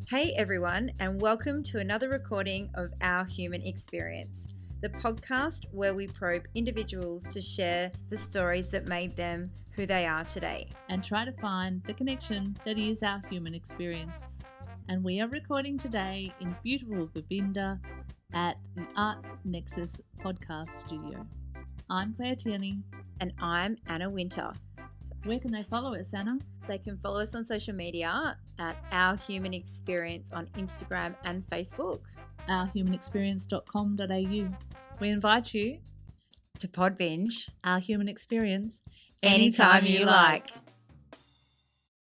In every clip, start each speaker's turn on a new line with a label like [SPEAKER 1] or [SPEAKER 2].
[SPEAKER 1] Hey everyone, and welcome to another recording of Our Human Experience, the podcast where we probe individuals to share the stories that made them who they are today.
[SPEAKER 2] And try to find the connection that is our human experience. And we are recording today in beautiful Govinda at the Arts Nexus podcast studio. I'm Claire Tierney.
[SPEAKER 1] And I'm Anna Winter.
[SPEAKER 2] Where can they follow us, Anna?
[SPEAKER 1] They can follow us on social media at Our Human Experience on Instagram and Facebook.
[SPEAKER 2] ourhumanexperience.com.au. We invite you
[SPEAKER 1] To pod binge
[SPEAKER 2] Our Human Experience
[SPEAKER 1] anytime you like.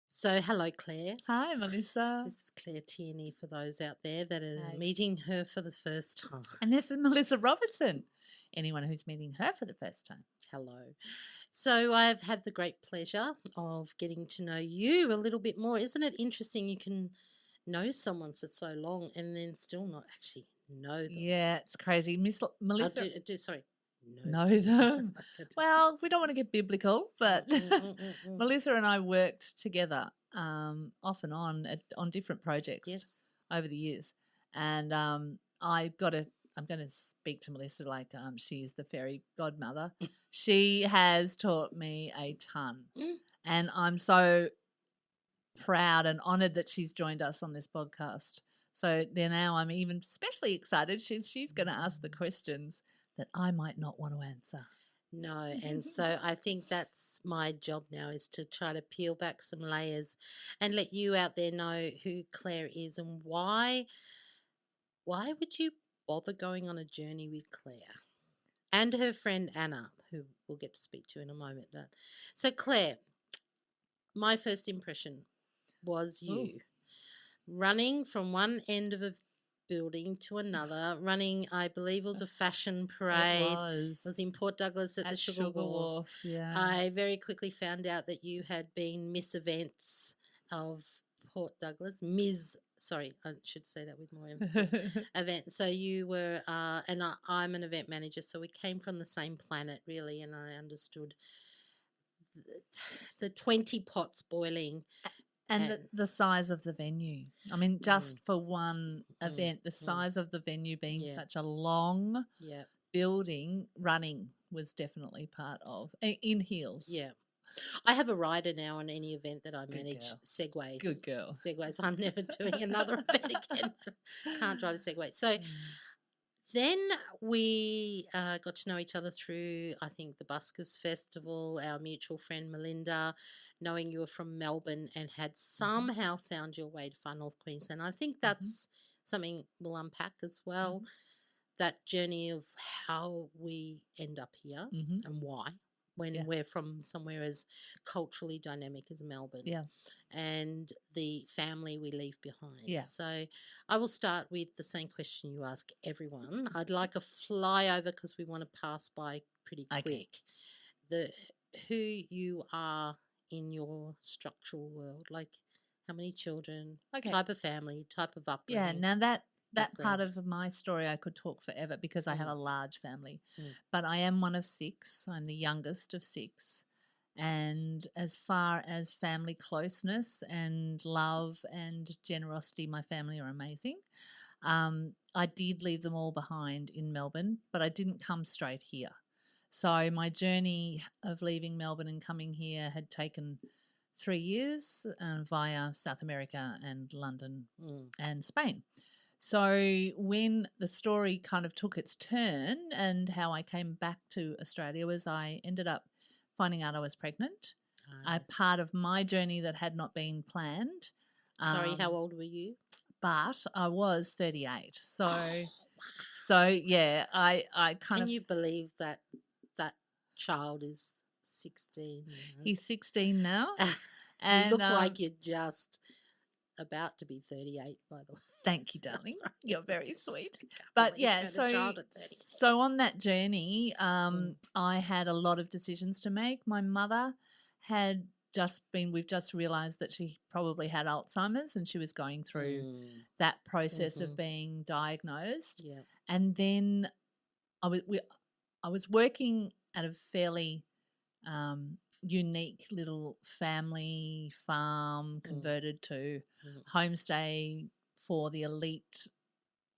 [SPEAKER 3] So, hello, Claire.
[SPEAKER 2] Hi, Melissa.
[SPEAKER 3] This is Claire Tierney for those out there that are
[SPEAKER 2] Hey.
[SPEAKER 3] meeting her for the first time.
[SPEAKER 2] And this is Melissa Robertson. Anyone who's meeting her for the first time.
[SPEAKER 3] Hello. So, I've had the great pleasure of getting to know you a little bit more. Isn't it interesting you can know someone for so long and then still not actually know them?
[SPEAKER 2] Yeah, it's crazy. Melissa.
[SPEAKER 3] Know
[SPEAKER 2] Know them.
[SPEAKER 3] I said-
[SPEAKER 2] Well, we don't want to get biblical, but
[SPEAKER 3] Mm.
[SPEAKER 2] Melissa and I worked together off and on different projects
[SPEAKER 3] Yes.
[SPEAKER 2] over the years. And I'm going to speak to Melissa like she's the fairy godmother. She has taught me a ton.
[SPEAKER 3] Mm.
[SPEAKER 2] And I'm so proud and honoured that she's joined us on this podcast. So then now I'm even especially excited. She's going to ask the questions that I might not want to answer.
[SPEAKER 3] No, and so I think that's my job now, is to try to peel back some layers and let you out there know who Claire is and why would you bother going on a journey with Claire and her friend Anna, who we'll get to speak to in a moment. So Claire, my first impression was you running from one end of a building to another, running, I believe it was a fashion parade. It was in Port Douglas at the Sugar Wharf.
[SPEAKER 2] Yeah.
[SPEAKER 3] I very quickly found out that you had been Miss Events of Port Douglas. Sorry, I should say that with more emphasis. Event. So you were, and I'm an event manager, so we came from the same planet, really, and I understood the 20 pots boiling.
[SPEAKER 2] And the size of the venue. I mean, just for one event, the size of the venue being such a long building, running was definitely part of, in heels.
[SPEAKER 3] Yeah. I have a rider now on any event that I manage,
[SPEAKER 2] girl.
[SPEAKER 3] Segways.
[SPEAKER 2] Good girl.
[SPEAKER 3] Segways. I'm never doing another event again. Can't drive a Segway. So then we got to know each other through, I think, the Buskers Festival, our mutual friend Melinda, knowing you were from Melbourne and had somehow found your way to Far North Queensland. I think that's something we'll unpack as well, that journey of how we end up here and why, when we're from somewhere as culturally dynamic as Melbourne.
[SPEAKER 2] Yeah.
[SPEAKER 3] And the family we leave behind.
[SPEAKER 2] Yeah.
[SPEAKER 3] So I will start with the same question you ask everyone. I'd like a flyover because we want to pass by pretty quick. Who you are in your structural world, like how many children, type of family, type of upbringing.
[SPEAKER 2] Yeah, now that part of my story I could talk forever because I have a large family. But I am one of 6. I'm the youngest of 6. And as far as family closeness and love and generosity, my family are amazing. I did leave them all behind in Melbourne, but I didn't come straight here. So my journey of leaving Melbourne and coming here had taken 3 years via South America and London and Spain. So when the story kind of took its turn and how I came back to Australia was I ended up finding out I was pregnant, a part of my journey that had not been planned.
[SPEAKER 3] Sorry, how old were you?
[SPEAKER 2] But I was 38. So yeah, I kind of...
[SPEAKER 3] Can you believe that child is 16?
[SPEAKER 2] He's 16 now.
[SPEAKER 3] And you look like you're just about to be 38, by the way.
[SPEAKER 2] Thank you, darling. You're very sweet.
[SPEAKER 3] But
[SPEAKER 2] so on that journey, I had a lot of decisions to make. My mother had we've just realised that she probably had Alzheimer's and she was going through that process of being diagnosed.
[SPEAKER 3] Yeah.
[SPEAKER 2] And then I was working at a fairly unique little family farm converted to homestay for the elite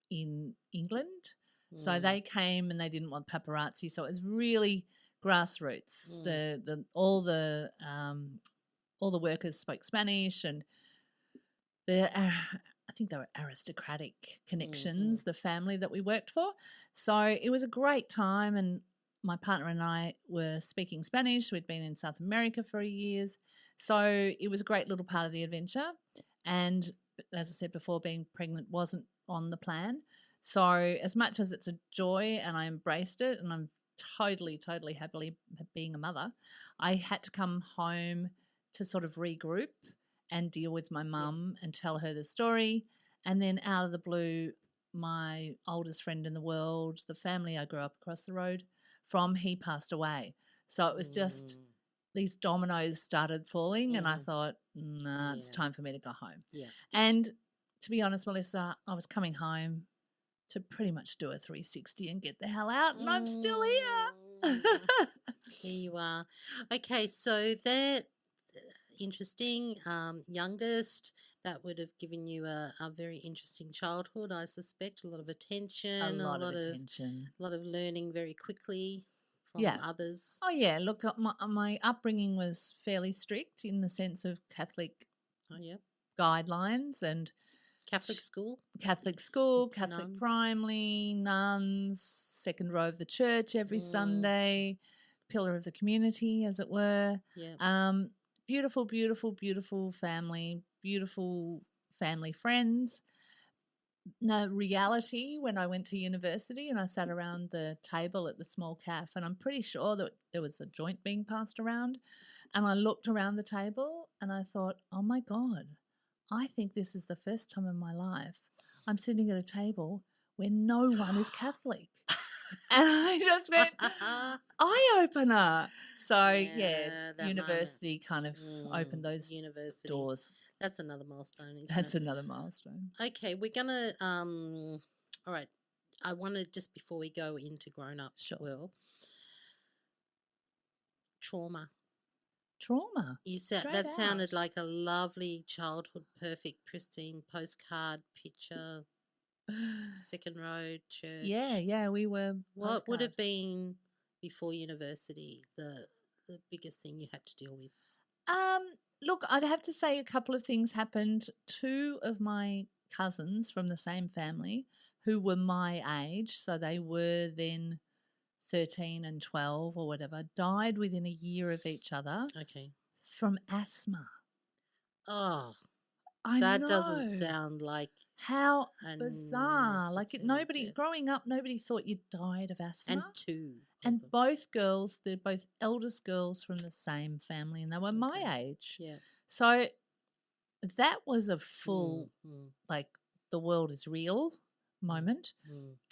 [SPEAKER 2] in England. So they came and they didn't want paparazzi. So it was really grassroots. All the workers spoke Spanish, and I think they were aristocratic connections, the family that we worked for. So it was a great time, and my partner and I were speaking Spanish. We'd been in South America for years. So it was a great little part of the adventure. And as I said before, being pregnant wasn't on the plan. So as much as it's a joy and I embraced it and I'm totally, totally happily being a mother, I had to come home to sort of regroup and deal with my mum and tell her the story. And then out of the blue, my oldest friend in the world, the family I grew up across the road from, he passed away. So it was just these dominoes started falling and I thought, nah, it's time for me to go home. Yeah. And to be honest, Melissa, I was coming home to pretty much do a 360 and get the hell out, and I'm still here.
[SPEAKER 3] Here you are. Okay, so that interesting. Youngest, that would have given you a very interesting childhood, I suspect. A lot of attention,
[SPEAKER 2] a lot of attention,
[SPEAKER 3] a lot of learning very quickly from others.
[SPEAKER 2] Oh yeah, look, my upbringing was fairly strict in the sense of Catholic guidelines and
[SPEAKER 3] Catholic school,
[SPEAKER 2] Catholic primary, nuns, second row of the church every Sunday, pillar of the community, as it were. Yeah. Beautiful, beautiful, beautiful family, beautiful family friends. No reality when I went to university and I sat around the table at the small cafe, and I'm pretty sure that there was a joint being passed around, and I looked around the table and I thought, oh my God, I think this is the first time in my life I'm sitting at a table where no one is Catholic. And I just went, eye-opener. So, university kind of opened those doors.
[SPEAKER 3] That's another milestone, isn't it?
[SPEAKER 2] That's another milestone.
[SPEAKER 3] Okay, we're going to, all right, I want to, just before we go into grown-up world, trauma. That sounded like a lovely childhood, perfect, pristine postcard picture, second row church.
[SPEAKER 2] Yeah, we were.
[SPEAKER 3] What would have been before university the biggest thing you had to deal with?
[SPEAKER 2] Look, I'd have to say a couple of things happened. Two of my cousins from the same family who were my age, so they were then 13 and 12 or whatever, died within a year of each other.
[SPEAKER 3] Okay.
[SPEAKER 2] From asthma.
[SPEAKER 3] Oh,
[SPEAKER 2] that
[SPEAKER 3] doesn't sound like
[SPEAKER 2] how bizarre. Like growing up, nobody thought you died of asthma. And both girls, they're both eldest girls from the same family, and they were my age. Yeah. So that was a full, like, the world is real moment.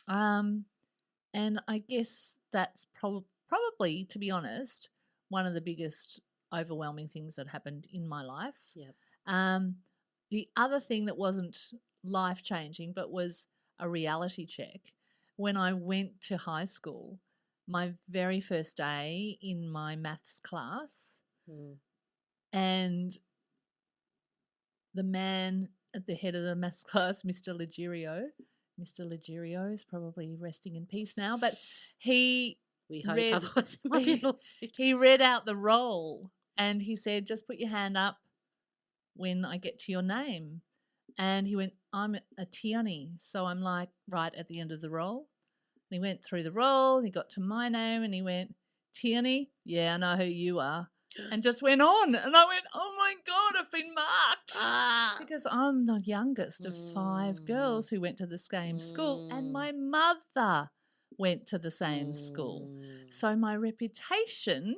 [SPEAKER 2] And I guess that's probably, to be honest, one of the biggest overwhelming things that happened in my life. Yep. The other thing that wasn't life-changing but was a reality check, when I went to high school, my very first day in my maths class, and the man at the head of the maths class, Mr. Legerio is probably resting in peace now, but he read out the roll and he said, just put your hand up when I get to your name. And he went, I'm a Tierney. So I'm like, right at the end of the roll. And he went through the roll, he got to my name and he went, Tierney? Yeah, I know who you are. And just went on. And I went, oh my God, I've been marked. Because I'm the youngest of 5 girls who went to the same school, and my mother went to the same school. So my reputation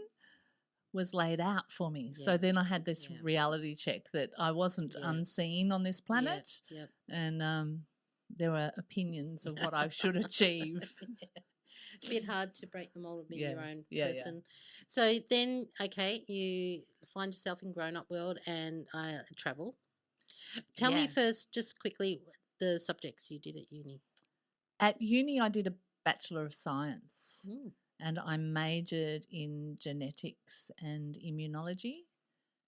[SPEAKER 2] was laid out for me. Yeah. So then I had this reality check that I wasn't unseen on this planet. Yep. And there were opinions of what I should achieve.
[SPEAKER 3] A bit hard to break the mold of being your own person. Yeah. So then, okay, you find yourself in grown-up world and travel. Tell me first, just quickly, the subjects you did at uni.
[SPEAKER 2] At uni, I did a Bachelor of Science and I majored in genetics and immunology.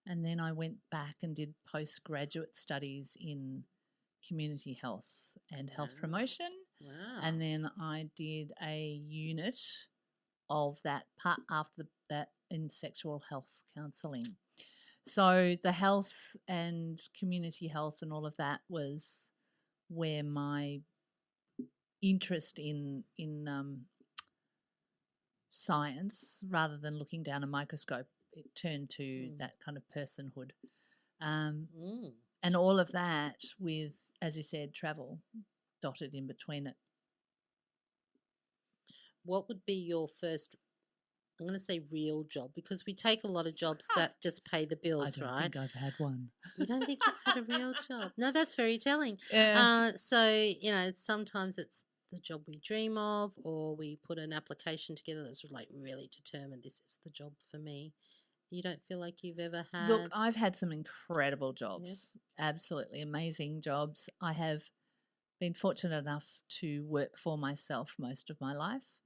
[SPEAKER 2] And then I went back and did postgraduate studies in community health and health
[SPEAKER 3] Wow.
[SPEAKER 2] promotion.
[SPEAKER 3] Wow.
[SPEAKER 2] And then I did a unit of that part after that in sexual health counselling. So the health and community health and all of that was where my interest in science, rather than looking down a microscope, it turned to that kind of personhood. And all of that with, as you said, travel dotted in between it.
[SPEAKER 3] What would be your first, I'm going to say real job, because we take a lot of jobs that just pay the bills,
[SPEAKER 2] I don't
[SPEAKER 3] right?
[SPEAKER 2] think I've had one.
[SPEAKER 3] You don't think you've had a real job? No, that's very telling.
[SPEAKER 2] Yeah.
[SPEAKER 3] So, sometimes it's the job we dream of, or we put an application together that's like really determined, this is the job for me. You don't feel like you've ever had?
[SPEAKER 2] Look, I've had some incredible jobs, absolutely amazing jobs. I have been fortunate enough to work for myself most of my life,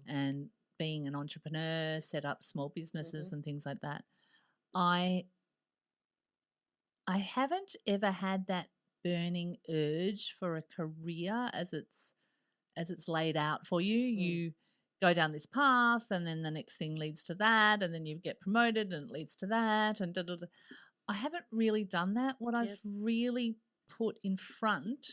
[SPEAKER 2] and being an entrepreneur, set up small businesses and things like that. I haven't ever had that burning urge for a career as it's laid out for you. You go down this path, and then the next thing leads to that, and then you get promoted and it leads to that, and da, da, da. I haven't really done that. What I've really put in front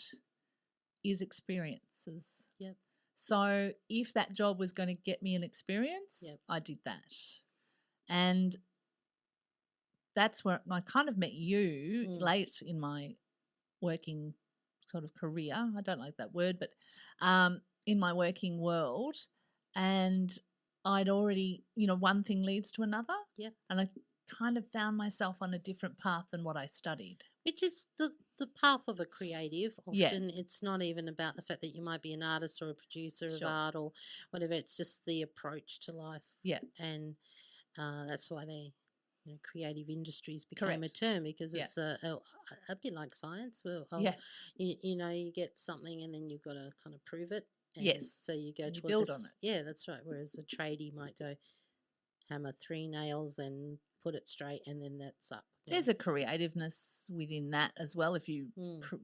[SPEAKER 2] is experiences.
[SPEAKER 3] Yep.
[SPEAKER 2] So if that job was going to get me an experience, I did that. And that's where I kind of met you late in my working sort of career. I don't like that word, but in my working world. And I'd already, one thing leads to another.
[SPEAKER 3] Yeah.
[SPEAKER 2] And I kind of found myself on a different path than what I studied.
[SPEAKER 3] Which is the path of a creative. Often it's not even about the fact that you might be an artist or a producer of art or whatever. It's just the approach to life.
[SPEAKER 2] Yeah.
[SPEAKER 3] And that's why they, creative industries became a term, because it's a bit like science. Well, you get something and then you've got to kind of prove it. And so you go to
[SPEAKER 2] build on it.
[SPEAKER 3] Yeah, that's right. Whereas a tradie might go hammer 3 nails and put it straight, and then that's up.
[SPEAKER 2] There's a creativeness within that as well if you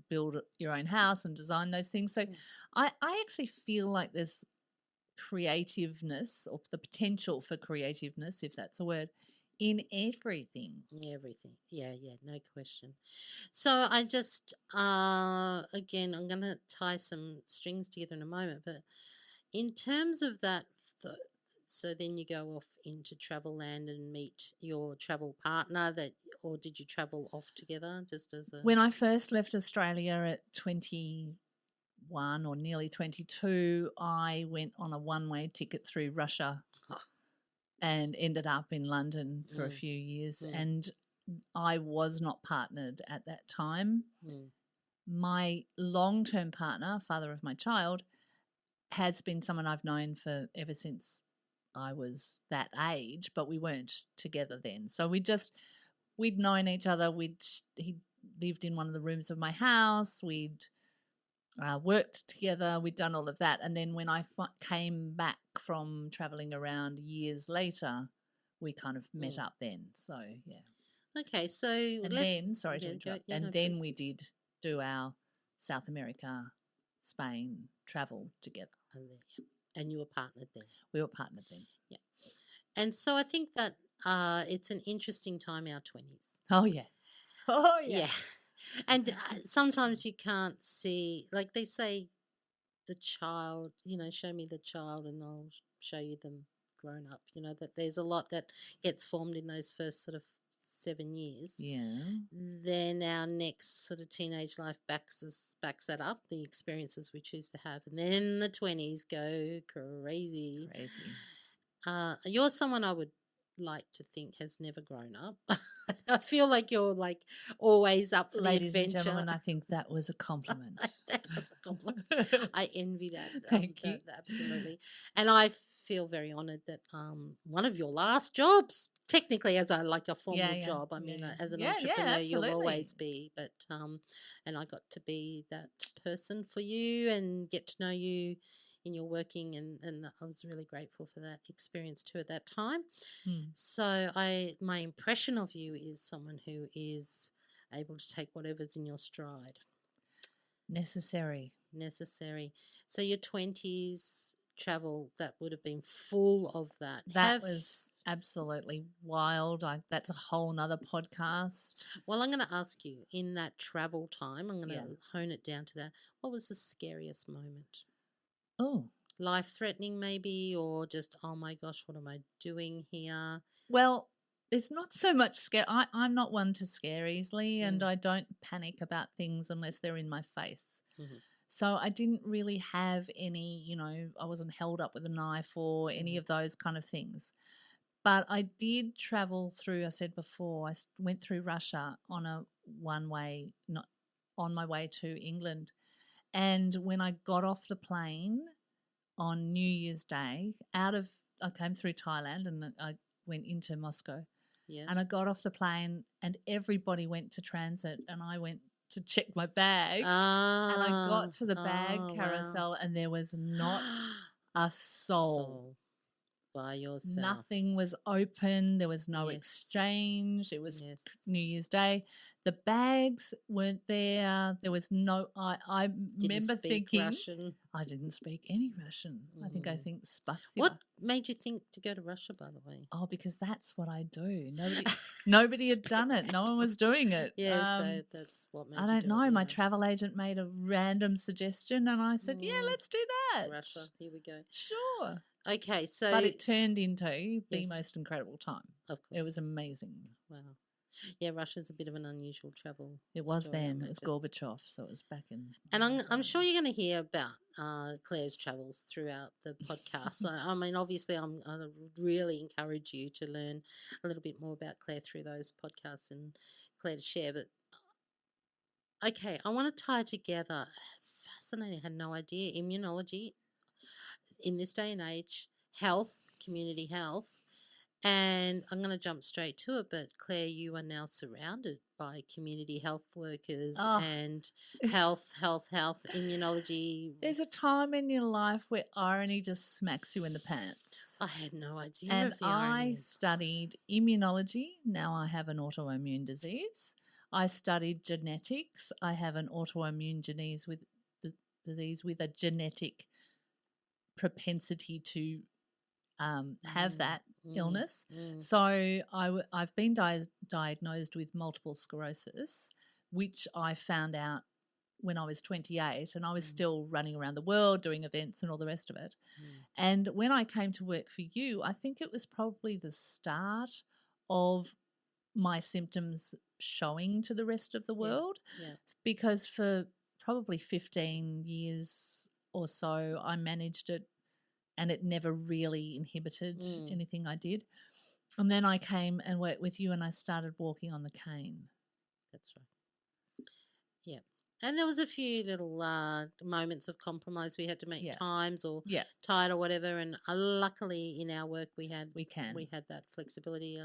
[SPEAKER 2] build your own house and design those things. So I actually feel like there's creativeness, or the potential for creativeness, if that's a word, in everything.
[SPEAKER 3] Everything. Yeah, no question. So I just, again, I'm going to tie some strings together in a moment, but in terms of that, so then you go off into travel land and meet your travel partner, or did you travel off together just as a...
[SPEAKER 2] When I first left Australia at 21 or nearly 22, I went on a one-way ticket through Russia and ended up in London for a few years. And I was not partnered at that time. My long-term partner, father of my child, has been someone I've known for ever since I was that age, but we weren't together then. So we'd known each other. He lived in one of the rooms of my house. We'd worked together. We'd done all of that. And then when I came back from traveling around years later, we kind of met up then. So, yeah.
[SPEAKER 3] Okay, so...
[SPEAKER 2] And then, sorry to interrupt, then we did do our South America, Spain travel together.
[SPEAKER 3] And you were partnered then?
[SPEAKER 2] We were partnered then.
[SPEAKER 3] Yeah. And so I think that it's an interesting time, our 20s.
[SPEAKER 2] Oh, yeah. Oh, yeah.
[SPEAKER 3] Yeah. And sometimes you can't see, like they say, the child, show me the child and I'll show you them grown up. That there's a lot that gets formed in those first sort of 7 years.
[SPEAKER 2] Yeah.
[SPEAKER 3] Then our next sort of teenage life backs that up, the experiences we choose to have. And then the 20s go crazy. You're someone I would like to think has never grown up. I feel like you're like always up for
[SPEAKER 2] Ladies
[SPEAKER 3] the adventure.
[SPEAKER 2] and gentlemen, I think that was a compliment.
[SPEAKER 3] That was a compliment. I envy that.
[SPEAKER 2] Thank you.
[SPEAKER 3] Absolutely. And I feel very honoured that one of your last jobs, technically as a formal job, I mean, as an entrepreneur, you'll always be, but and I got to be that person for you and get to know you in your working, and I was really grateful for that experience too at that time. So my impression of you is someone who is able to take whatever's in your stride.
[SPEAKER 2] necessary.
[SPEAKER 3] So your 20s travel, that would have been full of that.
[SPEAKER 2] That was absolutely wild. That's a whole nother podcast.
[SPEAKER 3] Well, I'm going to ask you, in that travel time, I'm going to
[SPEAKER 2] Yeah.
[SPEAKER 3] hone it down to that. What was the scariest moment?
[SPEAKER 2] Oh,
[SPEAKER 3] Life-threatening maybe, or just, oh my gosh, what am I doing here?
[SPEAKER 2] well, it's not so much scare. I'm not one to scare easily, and I don't panic about things unless they're in my face.
[SPEAKER 3] Mhm.
[SPEAKER 2] So I didn't really have any, I wasn't held up with a knife or any of those kind of things. But I did travel through, I said before, I went through Russia on a one-way, not on my way to England. And when I got off the plane on New Year's Day, I came through Thailand and I went into Moscow.
[SPEAKER 3] Yeah.
[SPEAKER 2] And I got off the plane and everybody went to transit and I went to check my bag. And I got to the bag carousel and there was not a soul.
[SPEAKER 3] By yourself.
[SPEAKER 2] Nothing was open. There was no exchange. It was New Year's Day. The bags weren't there. There was no. I remember thinking
[SPEAKER 3] Russian.
[SPEAKER 2] I didn't speak any Russian. I think spasibo.
[SPEAKER 3] What made you think to go to Russia, by the way?
[SPEAKER 2] Oh, because that's what I do. Nobody had done it. No one was doing it.
[SPEAKER 3] Yeah, so that's what made
[SPEAKER 2] I
[SPEAKER 3] you
[SPEAKER 2] don't
[SPEAKER 3] do
[SPEAKER 2] know.
[SPEAKER 3] it,
[SPEAKER 2] My travel agent made a random suggestion, and I said, "Yeah, let's do that."
[SPEAKER 3] Russia. Here we go.
[SPEAKER 2] Sure.
[SPEAKER 3] Okay, so
[SPEAKER 2] but it turned into the most incredible time.
[SPEAKER 3] Of course,
[SPEAKER 2] it was amazing.
[SPEAKER 3] Wow. Yeah, Russia's a bit of an unusual travel.
[SPEAKER 2] It was then. It was Gorbachev, so it was back in.
[SPEAKER 3] And I'm sure you're going to hear about Claire's travels throughout the podcast. So I mean, obviously, I really encourage you to learn a little bit more about Claire through those podcasts and Claire to share. But okay, I want to tie together. Fascinating. I had no idea. Immunology in this day and age, health, community health. And I'm going to jump straight to it, but Claire, you are now surrounded by community health workers and health, immunology.
[SPEAKER 2] There's a time in your life where irony just smacks you in the pants.
[SPEAKER 3] I had no idea.
[SPEAKER 2] And I studied immunology. Now I have an autoimmune disease. I studied genetics. I have an autoimmune disease with a genetic propensity to have that illness. So I've been diagnosed with multiple sclerosis, which I found out when I was 28, and I was still running around the world doing events and all the rest of it. And when I came to work for you, I think it was probably the start of my symptoms showing to the rest of the world, because for probably 15 years or so I managed it and it never really inhibited anything I did. And then I came and worked with you and I started walking on the cane.
[SPEAKER 3] That's right. Yeah. And there was a few little moments of compromise. We had to make times or tired or whatever. And luckily in our work we had that flexibility.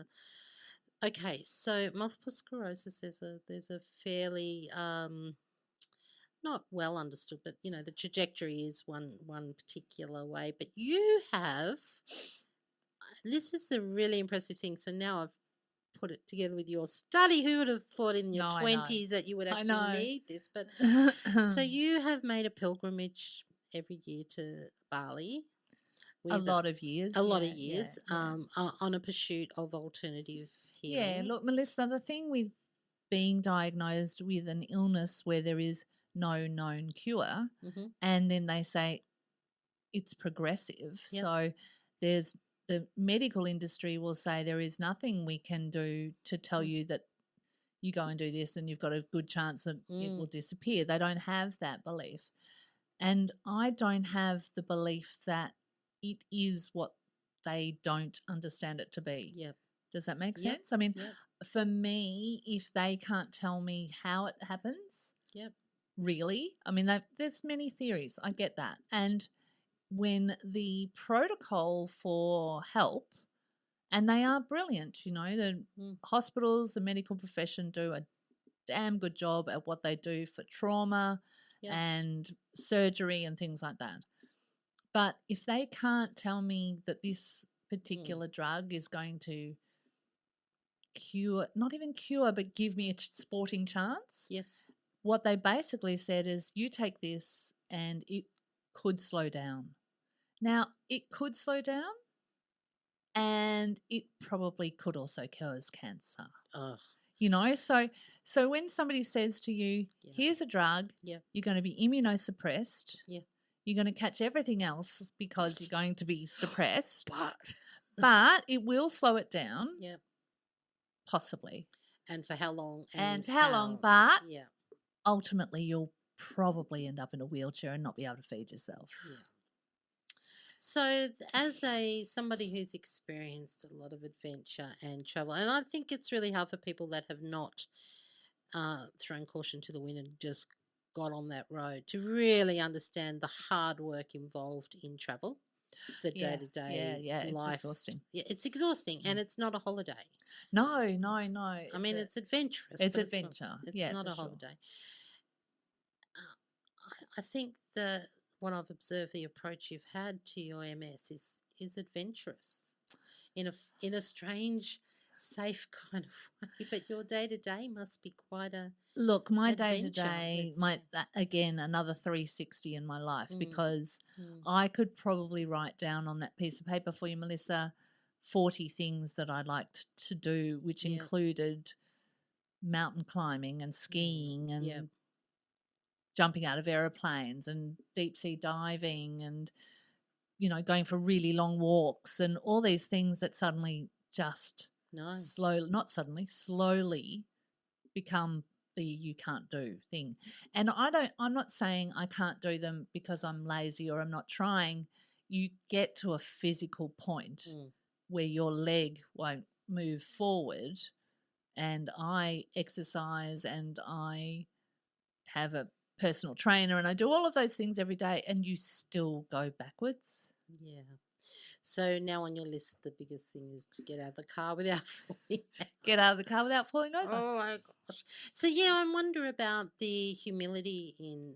[SPEAKER 3] Okay, so multiple sclerosis, there's a fairly not well understood, but the trajectory is one particular way. But you have, this is a really impressive thing. So now I've put it together with your study. Who would have thought in your 20s that you would actually need this? But so you have made a pilgrimage every year to Bali.
[SPEAKER 2] A lot of years
[SPEAKER 3] on a pursuit of alternative healing.
[SPEAKER 2] Yeah, look, Melissa, the thing with being diagnosed with an illness where there is no known cure, and then they say it's progressive. So there's the medical industry will say there is nothing we can do to tell you that you go and do this and you've got a good chance that it will disappear. They don't have that belief. And I don't have the belief that it is what they don't understand it to be.
[SPEAKER 3] Yep.
[SPEAKER 2] Does that make sense? I mean, for me, if they can't tell me how it happens, really, I mean, there's many theories. I get that. And when the protocol for help, and they are brilliant, the hospitals, the medical profession do a damn good job at what they do for trauma and surgery and things like that. But if they can't tell me that this particular drug is going to cure, not even cure, but give me a sporting chance, what they basically said is you take this and it could slow down. Now, it could slow down and it probably could also cause cancer.
[SPEAKER 3] Ugh.
[SPEAKER 2] You know, so when somebody says to you,
[SPEAKER 3] Yeah.
[SPEAKER 2] here's a drug,
[SPEAKER 3] Yeah.
[SPEAKER 2] you're going to be immunosuppressed.
[SPEAKER 3] Yeah.
[SPEAKER 2] You're going to catch everything else because you're going to be suppressed.
[SPEAKER 3] But
[SPEAKER 2] But it will slow it down.
[SPEAKER 3] yeah.
[SPEAKER 2] Possibly.
[SPEAKER 3] And for how long?
[SPEAKER 2] And for how long? But
[SPEAKER 3] yeah.
[SPEAKER 2] ultimately you'll probably end up in a wheelchair and not be able to feed yourself.
[SPEAKER 3] Yeah. So as somebody who's experienced a lot of adventure and travel, and I think it's really hard for people that have not thrown caution to the wind and just got on that road to really understand the hard work involved in travel, the day-to-day life.
[SPEAKER 2] It's exhausting.
[SPEAKER 3] Yeah, it's exhausting, and it's not a holiday.
[SPEAKER 2] No.
[SPEAKER 3] I mean, it's adventurous.
[SPEAKER 2] It's
[SPEAKER 3] but
[SPEAKER 2] adventure.
[SPEAKER 3] It's not a holiday. I think what I've observed, the approach you've had to your MS is adventurous in a strange, safe kind of way. But your day to day must be quite a
[SPEAKER 2] look. My
[SPEAKER 3] adventure,
[SPEAKER 2] day to day, again another 360 in my life because
[SPEAKER 3] Mm.
[SPEAKER 2] I could probably write down on that piece of paper for you, Melissa, 40 things that I liked to do, which included mountain climbing and skiing and jumping out of aeroplanes and deep sea diving and, you know, going for really long walks and all these things that suddenly just slowly become the you can't do thing. And I'm not saying I can't do them because I'm lazy or I'm not trying. You get to a physical point where your leg won't move forward, and I exercise and I have a personal trainer and I do all of those things every day, and you still go backwards.
[SPEAKER 3] Yeah. So now on your list, the biggest thing is to get out of the car without falling out.
[SPEAKER 2] Get out of the car without falling over.
[SPEAKER 3] Oh my gosh. So yeah, I wonder about the humility in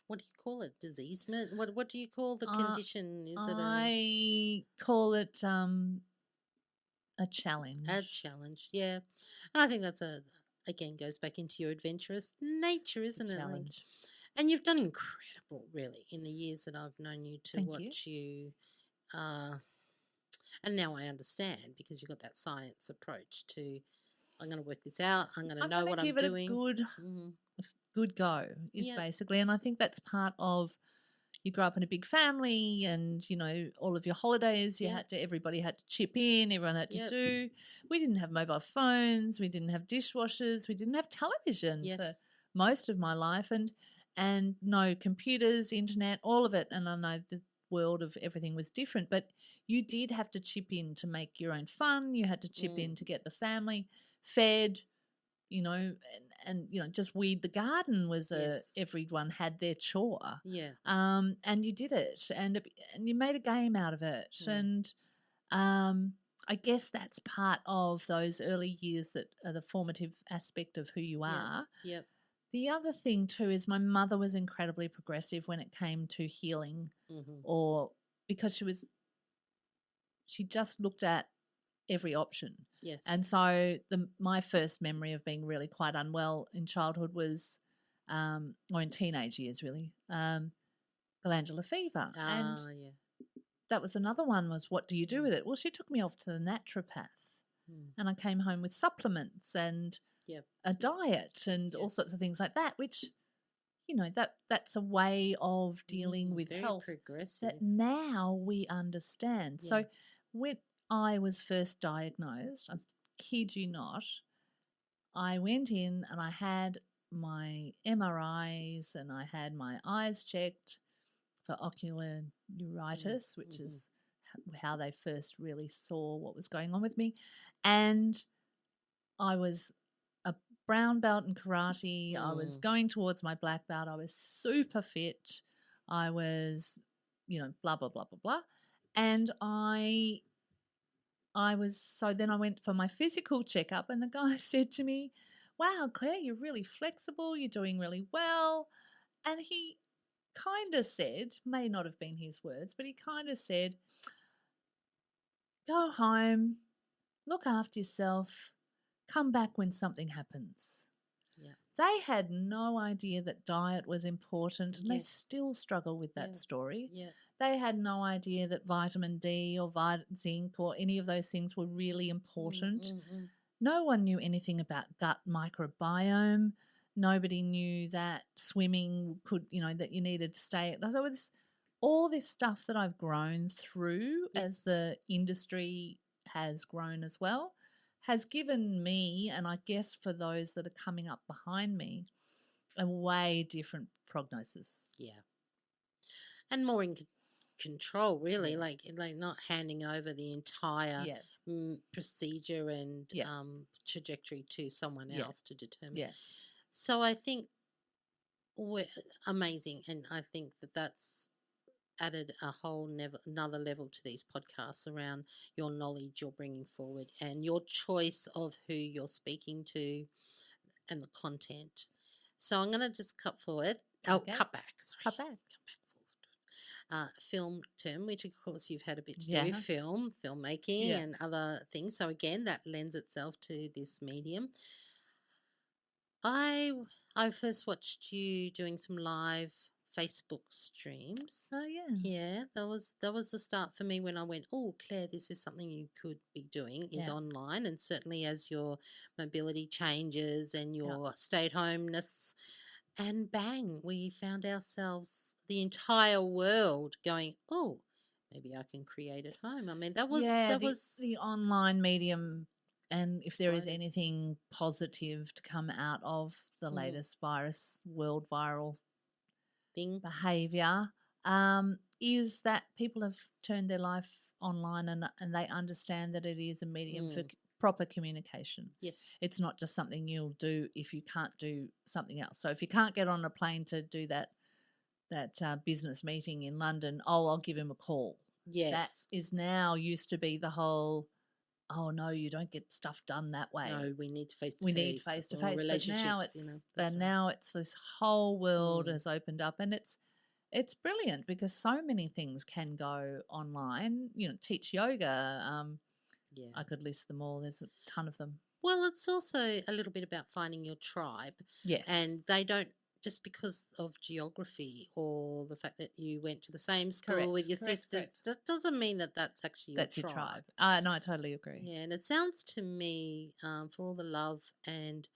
[SPEAKER 3] what do you call it? Diseasement? What do you call the condition?
[SPEAKER 2] I call it a challenge.
[SPEAKER 3] A challenge, yeah. And I think that's again goes back into your adventurous nature, isn't it?
[SPEAKER 2] Challenge.
[SPEAKER 3] And you've done incredible, really, in the years that I've known you to watch you. And now I understand because you've got that science approach to, I'm going to work this out. I'm going to know what I'm doing.
[SPEAKER 2] Give it a good go is basically. And I think that's part of, you grow up in a big family and, you know, all of your holidays, everybody had to chip in, everyone had to do. We didn't have mobile phones. We didn't have dishwashers. We didn't have television for most of my life and no computers, internet, all of it. And I know the world of everything was different, but you did have to chip in to make your own fun. You had to chip in to get the family fed, you know, and you know, just weed the garden was everyone had their chore.
[SPEAKER 3] Yeah.
[SPEAKER 2] And you did it, and you made a game out of it, and I guess that's part of those early years that are the formative aspect of who you are.
[SPEAKER 3] Yep.
[SPEAKER 2] The other thing too is my mother was incredibly progressive when it came to healing, or because she just looked at every option.
[SPEAKER 3] Yes.
[SPEAKER 2] And so my first memory of being really quite unwell in childhood was, or in teenage years really, glandular fever. And that was another one was, what do you do with it? Well, she took me off to the naturopath and I came home with supplements and a diet and all sorts of things like that, which, you know, that's a way of dealing with health that now we understand. Yeah. So when I was first diagnosed, I kid you not, I went in and I had my MRIs and I had my eyes checked for ocular neuritis, which is how they first really saw what was going on with me. And I was a brown belt in karate. I was going towards my black belt. I was super fit. I was, you know, blah, blah, blah, blah, blah. And then I went for my physical checkup and the guy said to me, wow, Claire, you're really flexible. You're doing really well. And he kind of said, may not have been his words, but he kind of said, go home, look after yourself, come back when something happens. They had no idea that diet was important, and they
[SPEAKER 3] Yes.
[SPEAKER 2] still struggle with that
[SPEAKER 3] Yeah.
[SPEAKER 2] story.
[SPEAKER 3] Yeah.
[SPEAKER 2] They had no idea that vitamin D or zinc or any of those things were really important. No one knew anything about gut microbiome. Nobody knew that swimming could, that you needed to stay. So it's all this stuff that I've grown through as
[SPEAKER 3] Yes.
[SPEAKER 2] the industry has grown as well, has given me, and I guess for those that are coming up behind me, a way different prognosis.
[SPEAKER 3] Yeah. And more in control, really,
[SPEAKER 2] Yeah.
[SPEAKER 3] like not handing over the entire
[SPEAKER 2] Yeah.
[SPEAKER 3] procedure and
[SPEAKER 2] Yeah.
[SPEAKER 3] trajectory to someone
[SPEAKER 2] Yeah.
[SPEAKER 3] else to determine.
[SPEAKER 2] Yeah.
[SPEAKER 3] So I think we're amazing, and I think that's added a whole another level to these podcasts around your knowledge you're bringing forward and your choice of who you're speaking to and the content. So I'm going to just cut forward.
[SPEAKER 2] Okay.
[SPEAKER 3] Cut back. Sorry.
[SPEAKER 2] Cut back.
[SPEAKER 3] Cut back forward. Film term, which of course you've had a bit to
[SPEAKER 2] Yeah.
[SPEAKER 3] do with filmmaking
[SPEAKER 2] Yeah.
[SPEAKER 3] and other things. So again, that lends itself to this medium. I first watched you doing some live Facebook streams.
[SPEAKER 2] Oh yeah.
[SPEAKER 3] Yeah, that was the start for me when I went, oh, Claire, this is something you could be doing is
[SPEAKER 2] Yeah.
[SPEAKER 3] online. And certainly as your mobility changes and your stay-at-homeness, and bang, we found ourselves, the entire world going, oh, maybe I can create at home. I mean, that was
[SPEAKER 2] the online medium. And if there is
[SPEAKER 3] Exploded.
[SPEAKER 2] anything positive to come out of the latest virus, world viral
[SPEAKER 3] thing,
[SPEAKER 2] behavior, is that people have turned their life online and they understand that it is a medium for proper communication.
[SPEAKER 3] Yes.
[SPEAKER 2] It's not just something you'll do if you can't do something else. So if you can't get on a plane to do that business meeting in London, I'll give him a call.
[SPEAKER 3] Yes.
[SPEAKER 2] That is now used to be the whole, oh no, you don't get stuff done that way.
[SPEAKER 3] No, we need face to face.
[SPEAKER 2] We need face to face.
[SPEAKER 3] Relationships,
[SPEAKER 2] But now it's this whole world has opened up, and it's brilliant because so many things can go online. Teach yoga.
[SPEAKER 3] Yeah,
[SPEAKER 2] I could list them all. There's a ton of them.
[SPEAKER 3] Well, it's also a little bit about finding your tribe.
[SPEAKER 2] Yes,
[SPEAKER 3] and they don't. Just because of geography or the fact that you went to the same school with your sister, that doesn't mean that that's actually your tribe.
[SPEAKER 2] No, I totally agree.
[SPEAKER 3] Yeah, and it sounds to me, for all the love and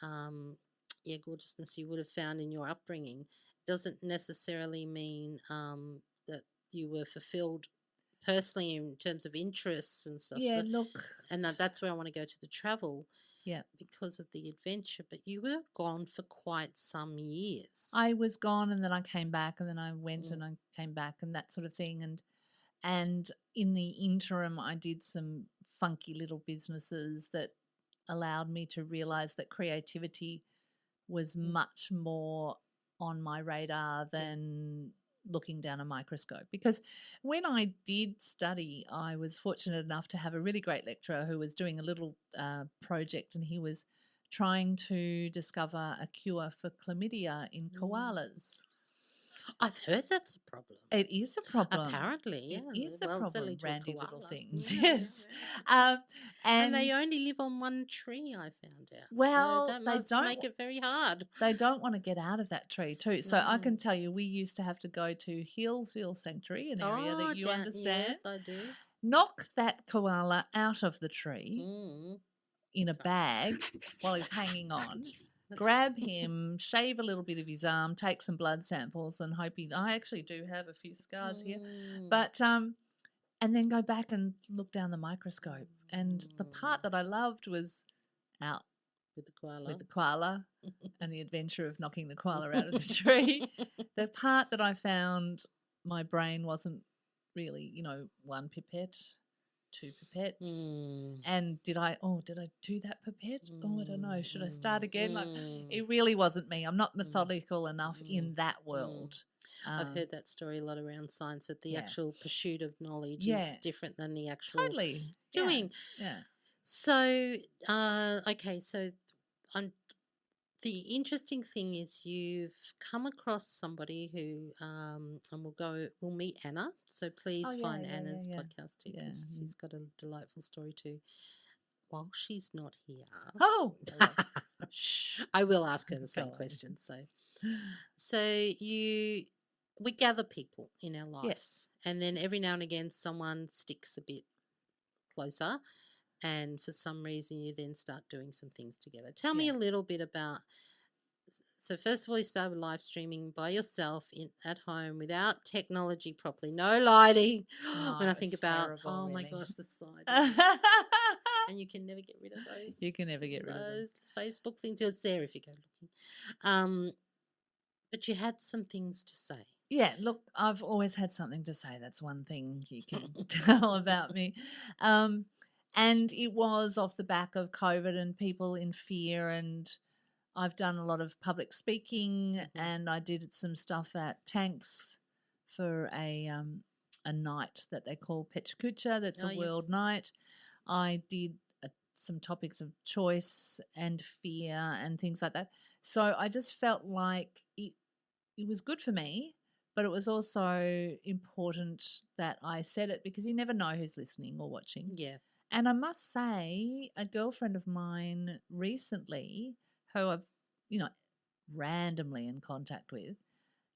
[SPEAKER 3] gorgeousness you would have found in your upbringing, doesn't necessarily mean that you were fulfilled personally in terms of interests and stuff.
[SPEAKER 2] Yeah,
[SPEAKER 3] so,
[SPEAKER 2] look,
[SPEAKER 3] and that's where I want to go to the travel.
[SPEAKER 2] Yeah,
[SPEAKER 3] because of the adventure, but you were gone for quite some years.
[SPEAKER 2] I was gone, and then I came back, and then I went and I came back, and that sort of thing. And in the interim, I did some funky little businesses that allowed me to realize that creativity was much more on my radar than looking down a microscope. Because when I did study, I was fortunate enough to have a really great lecturer who was doing a little project, and he was trying to discover a cure for chlamydia in koalas.
[SPEAKER 3] I've heard that's a problem.
[SPEAKER 2] It is a problem.
[SPEAKER 3] Apparently, yeah.
[SPEAKER 2] It is a problem. Randy little things.
[SPEAKER 3] Yeah.
[SPEAKER 2] Yes.
[SPEAKER 3] And they only live on one tree, I found out.
[SPEAKER 2] Well,
[SPEAKER 3] so that must make it very hard.
[SPEAKER 2] They don't want to get out of that tree too. So I can tell you, we used to have to go to Hillsville Sanctuary, an area that you understand.
[SPEAKER 3] Yes, I do.
[SPEAKER 2] Knock that koala out of the tree in a bag while he's hanging on. Grab him, shave a little bit of his arm, take some blood samples, and hope I actually do have a few scars here, but and then go back and look down the microscope. And the part that I loved was out
[SPEAKER 3] with the
[SPEAKER 2] koala and the adventure of knocking the koala out of the tree. The part that I found my brain wasn't really, one pipette, 2 pipettes. And did I do that pipette? I don't know. Should I start again? It really wasn't me. I'm not methodical enough in that world.
[SPEAKER 3] I've heard that story a lot around science, that the actual pursuit of knowledge is different than the actual doing.
[SPEAKER 2] Yeah.
[SPEAKER 3] So, okay, so the interesting thing is you've come across somebody who, and we'll meet Anna. So please find Anna's podcast too, because she's got a delightful story too. While she's not here.
[SPEAKER 2] Oh, Shh.
[SPEAKER 3] I will ask her the same
[SPEAKER 2] Go on.
[SPEAKER 3] question. So we gather people in our life.
[SPEAKER 2] Yes.
[SPEAKER 3] And then every now and again, someone sticks a bit closer. And for some reason, you then start doing some things together. Tell me a little bit about. So first of all, you start with live streaming by yourself at home without technology properly, no lighting.
[SPEAKER 2] No,
[SPEAKER 3] When I think
[SPEAKER 2] it's
[SPEAKER 3] about,
[SPEAKER 2] terrible,
[SPEAKER 3] oh my
[SPEAKER 2] really.
[SPEAKER 3] gosh, the side. And you can never get rid of those.
[SPEAKER 2] You can never get rid of them.
[SPEAKER 3] Those Facebook things. It's there if you go looking. But you had some things to say.
[SPEAKER 2] Yeah, look, I've always had something to say. That's one thing you can tell about me. And it was off the back of COVID and people in fear. And I've done a lot of public speaking, and I did some stuff at Tanks for a night that they call Pechakucha. That's a world night. I did some topics of choice and fear and things like that. So I just felt like it was good for me, but it was also important that I said it because you never know who's listening or watching.
[SPEAKER 3] Yeah.
[SPEAKER 2] And I must say, a girlfriend of mine recently, who I've, randomly in contact with,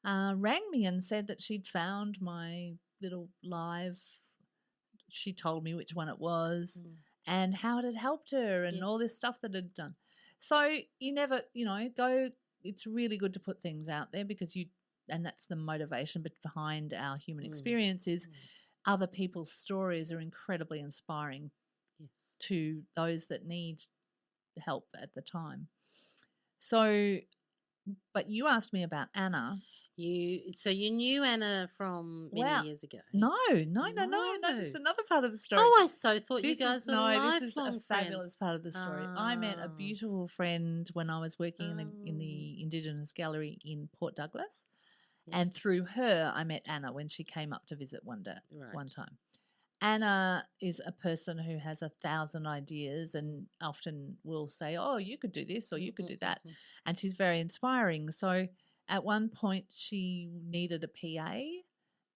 [SPEAKER 2] rang me and said that she'd found my little live. She told me which one it was and how it had helped her and all this stuff that it had done. So you never, go. It's really good to put things out there because and that's the motivation behind our human experience is other people's stories are incredibly inspiring to those that need help at the time. So, but you asked me about Anna.
[SPEAKER 3] So you knew Anna from many years ago?
[SPEAKER 2] No. That's another part of the story.
[SPEAKER 3] Oh, I so thought you guys were lifelong
[SPEAKER 2] this is a fabulous
[SPEAKER 3] friends.
[SPEAKER 2] part of the story. I met a beautiful friend when I was working in the Indigenous Gallery in Port Douglas. And through her, I met Anna when she came up to visit one time. Anna is a person who has 1,000 ideas and often will say, oh, you could do this or you could do that. And she's very inspiring. So at one point she needed a PA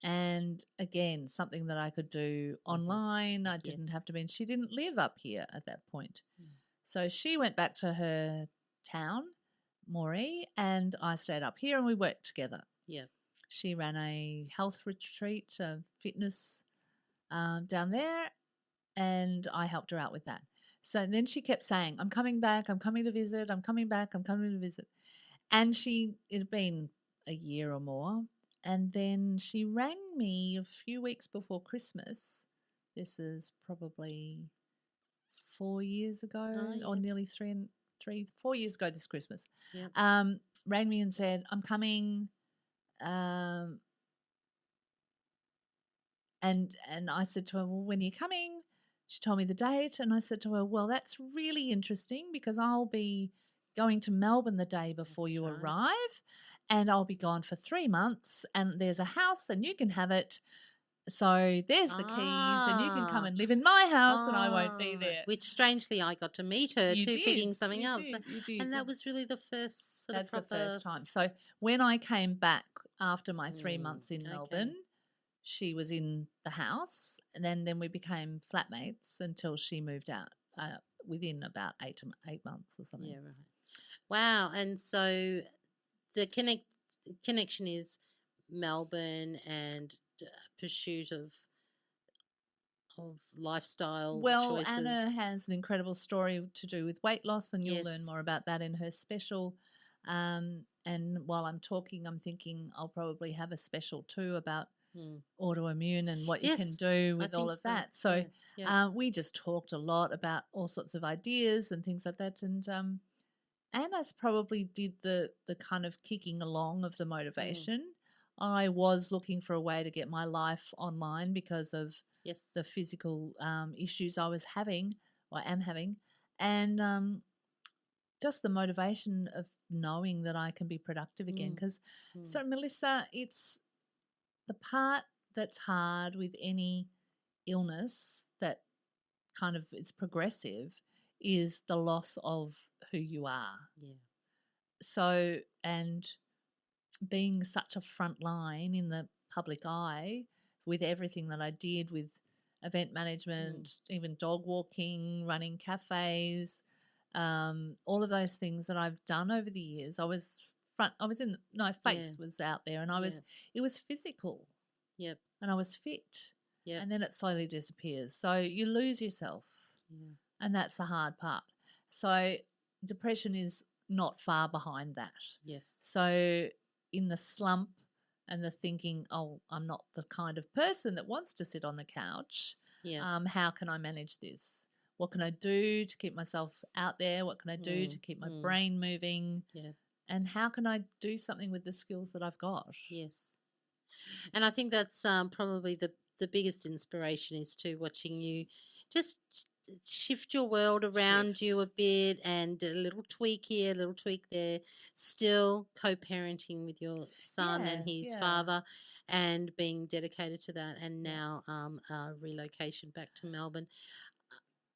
[SPEAKER 2] and, again, something that I could do online. I didn't have to be – she didn't live up here at that point. So she went back to her town, Moree, and I stayed up here and we worked together.
[SPEAKER 3] Yeah.
[SPEAKER 2] She ran a health retreat, a fitness down there, and I helped her out with that. So then she kept saying, I'm coming back, I'm coming to visit, I'm coming back, I'm coming to visit. And it had been a year or more, and then she rang me a few weeks before Christmas. This is probably 4 years ago, or nearly 4 years ago this Christmas.
[SPEAKER 3] Yep.
[SPEAKER 2] Rang me and said, I'm coming. And I said to her, well, when are you coming? She told me the date, and I said to her, well, that's really interesting because I'll be going to Melbourne the day before you arrive, and I'll be gone for 3 months, and there's a house and you can have it. So there's the keys and you can come and live in my house and I won't be there.
[SPEAKER 3] Which strangely I got to meet her picking something else.
[SPEAKER 2] You did.
[SPEAKER 3] And that was really the first
[SPEAKER 2] That's the first time. So when I came back after my 3 months in Melbourne, she was in the house, and then we became flatmates until she moved out within about 8 months or something.
[SPEAKER 3] Yeah, right. Wow. And so the connection is Melbourne and pursuit of lifestyle choices.
[SPEAKER 2] Anna has an incredible story to do with weight loss, and you'll learn more about that in her special. And while I'm talking, I'm thinking I'll probably have a special too about autoimmune and what you can do with all of that. So we just talked a lot about all sorts of ideas and things like that. And Anna's probably did the kind of kicking along of the motivation. I was looking for a way to get my life online because of the physical issues I was having or am having, and just the motivation of knowing that I can be productive again. Because so, Melissa, it's the part that's hard with any illness that kind of is progressive is the loss of who you are.
[SPEAKER 3] Yeah.
[SPEAKER 2] So, and being such a front line in the public eye with everything that I did with event management, even dog walking, running cafes, all of those things that I've done over the years. My face was out there, and it was physical.
[SPEAKER 3] Yep.
[SPEAKER 2] And I was fit.
[SPEAKER 3] Yep.
[SPEAKER 2] And then it slowly disappears. So you lose yourself.
[SPEAKER 3] Yeah.
[SPEAKER 2] And that's the hard part. So depression is not far behind that.
[SPEAKER 3] Yes.
[SPEAKER 2] So in the slump and the thinking, oh, I'm not the kind of person that wants to sit on the couch.
[SPEAKER 3] Yeah.
[SPEAKER 2] How can I manage this? What can I do to keep myself out there? What can I do to keep my brain moving?
[SPEAKER 3] Yeah.
[SPEAKER 2] And how can I do something with the skills that I've got?
[SPEAKER 3] Yes. And I think that's probably the biggest inspiration is to watching you just shift your world around you a bit, and a little tweak here, a little tweak there, still co-parenting with your son and his father, and being dedicated to that, and now relocation back to Melbourne.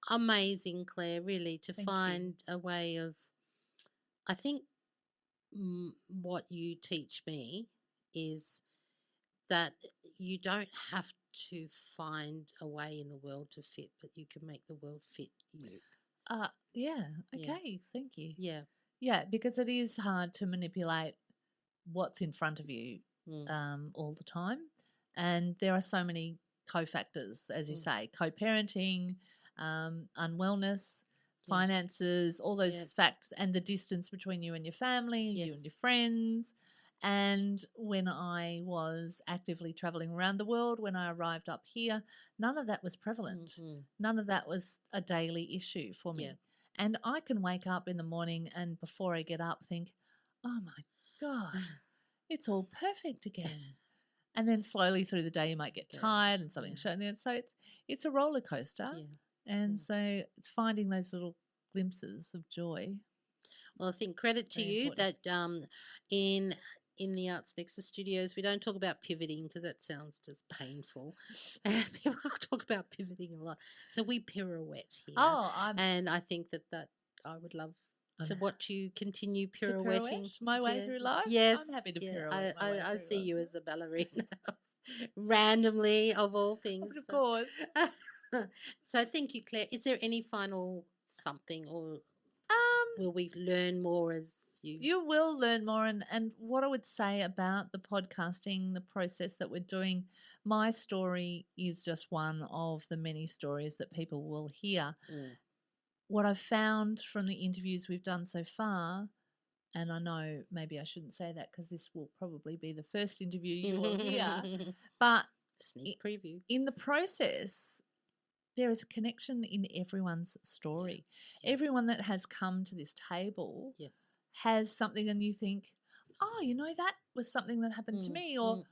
[SPEAKER 3] Amazing, Claire, really, to find a way of, I think what you teach me is that you don't have to find a way in the world to fit, but you can make the world fit you.
[SPEAKER 2] Yeah. Okay. Thank you.
[SPEAKER 3] Yeah.
[SPEAKER 2] Yeah, because it is hard to manipulate what's in front of you all the time. And there are so many cofactors, as you say, co-parenting, unwellness, finances, all those facts, and the distance between you and your family, you and your friends. And when I was actively traveling around the world, when I arrived up here, none of that was prevalent. None of that was a daily issue for me. And I can wake up in the morning and before I get up think, oh my God, it's all perfect again. And then slowly through the day you might get tired and something shut in. So it's a roller coaster. And so it's finding those little glimpses of joy.
[SPEAKER 3] Well, I think credit to you that in the Arts Nexus studios, we don't talk about pivoting because that sounds just painful. People talk about pivoting a lot. So we pirouette here. And I think that I would love to watch you continue pirouetting.
[SPEAKER 2] My way through life?
[SPEAKER 3] Yes.
[SPEAKER 2] I'm happy to pirouette
[SPEAKER 3] I see you as a ballerina randomly, of all things.
[SPEAKER 2] Of course.
[SPEAKER 3] So thank you, Claire. Is there any final something, or will we learn more as
[SPEAKER 2] you will learn more. And what I would say about the podcasting, the process that we're doing, my story is just one of the many stories that people will hear. What I've found from the interviews we've done so far, and I know maybe I shouldn't say that because this will probably be the first interview you will hear, but
[SPEAKER 3] sneak preview.
[SPEAKER 2] In the process, there is a connection in everyone's story. Everyone that has come to this table has something, and you think, oh, you know, that was something that happened to me, or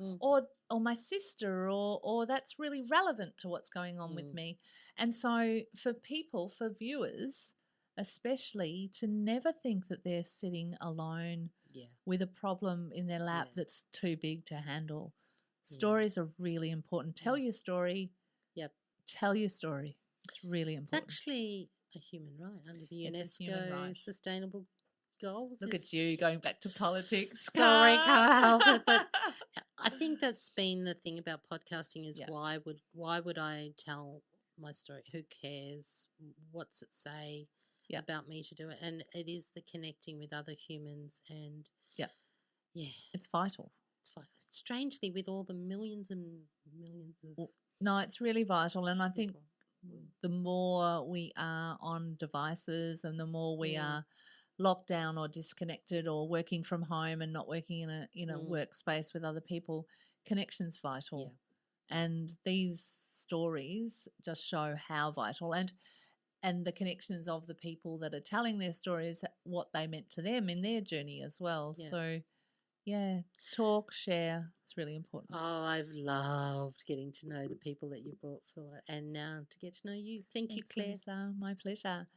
[SPEAKER 2] my sister, or that's really relevant to what's going on with me. And so for people, for viewers especially, to never think that they're sitting alone with a problem in their lap that's too big to handle. Stories are really important. Tell your story. Tell your story. It's really important.
[SPEAKER 3] It's actually a human right under the UNESCO Sustainable Goals.
[SPEAKER 2] Look at you going back to politics.
[SPEAKER 3] Sorry, can't help it. But I think that's been the thing about podcasting is why would I tell my story? Who cares? What's it say about me to do it? And it is the connecting with other humans, and
[SPEAKER 2] it's vital.
[SPEAKER 3] It's vital. Strangely, with all the millions and millions of
[SPEAKER 2] no, it's really vital. And I think the more we are on devices and the more we are locked down or disconnected or working from home and not working in a workspace with other people, connection's vital. And these stories just show how vital, and the connections of the people that are telling their stories, what they meant to them in their journey as well. So talk, share. It's really important.
[SPEAKER 3] Oh, I've loved getting to know the people that you brought forward, and now to get to know you. Thanks, you, Claire.
[SPEAKER 2] Lisa. My pleasure.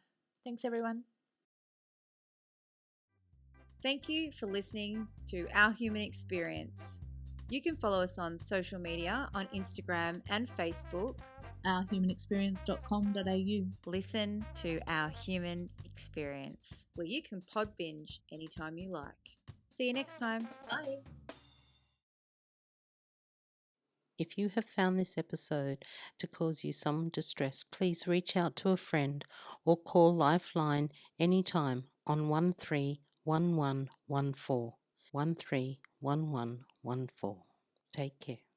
[SPEAKER 2] Thanks, everyone.
[SPEAKER 1] Thank you for listening to Our Human Experience. You can follow us on social media on Instagram and Facebook.
[SPEAKER 2] ourhumanexperience.com.au.
[SPEAKER 1] Listen to Our Human Experience, where you can pod binge anytime you like. See you next time.
[SPEAKER 2] Bye.
[SPEAKER 3] If you have found this episode to cause you some distress, please reach out to a friend or call Lifeline anytime on 131114. 131114. Take care.